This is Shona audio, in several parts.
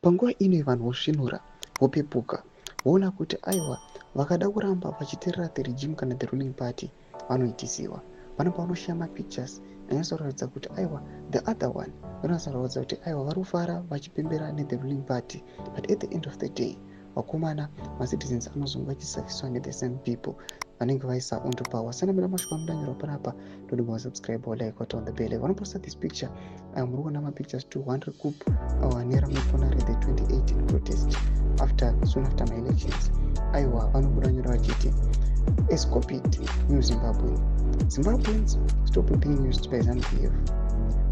Panguva ino vanhu vosvinura, vopepuka, voona kuti aiwa vakada kuramba vachiteerera the regime kana the ruling party vanoitisiwa. Pano pavanoshaya mapictures anoratidza kuti aiwa the other one, vanoratidza kuti aiwa vari kufara vachipembera ne the ruling party, but at the end of the day vakomana macitizens anozonge achisafiswa ne the same people vanenge vaisa onto power. Sana mira mashuka mudanyura panapa, don't subscribe or like or turn the bell. Vanoposta this picture, muri kuona mapictures to 100 coup nera muponare the 2018 protest soon after my elections. Aiwa vanobudanyura vachiti escoped new Zimbabweans stop being used by ZANU-PF.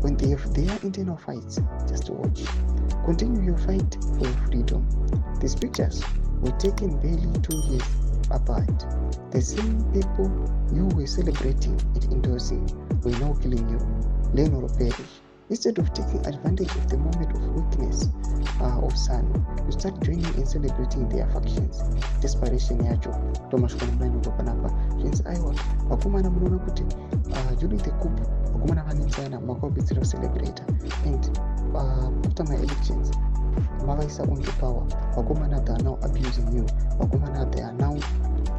When they have their internal fights, just watch. Continue your fight for your freedom. These pictures were taken barely 2 years apart. The same people you were celebrating and endorsing were now killing you, learn or perish. Instead of taking advantage of the moment of weakness of ZANU, you start joining and celebrating their factions. Desperation yacho tomashukana mudanyura panapa zvinzi aiwa vakomana munoona kuti during the coup vakomana vanenzana makabetsera kucelebrata, and after my elections mavaisa onto power, vakomana they are now abusing you, vakomana they are now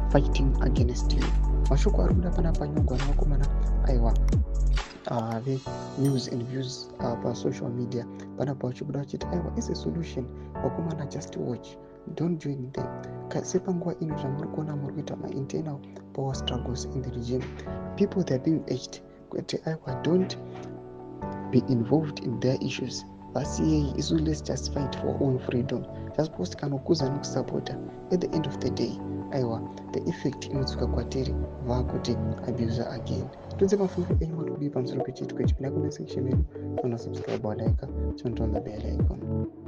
fighting against you. Mashoko ari kuda panapa nyongwa navakomana aiwa news and views social media panapa vachikuda vachiti aiwa is a solution, vakomana just watch, don't join them. Sepanguva ino zvamuri kuona muri kuita internal power struggles in the regime, people they are being urged kuti aiwa don't be involved in their issues, vasiyei isu, let's just fight for our own freedom, just post kanokuza nokusupporta. At the end of the day aiwa the effect inotsuka kwatiri vakuti abuser again. Tudze mafungiro enyu matudi pamusoro pechitiko ichi. Pinda comment section menu, subscribe or like, turn on the bell icon.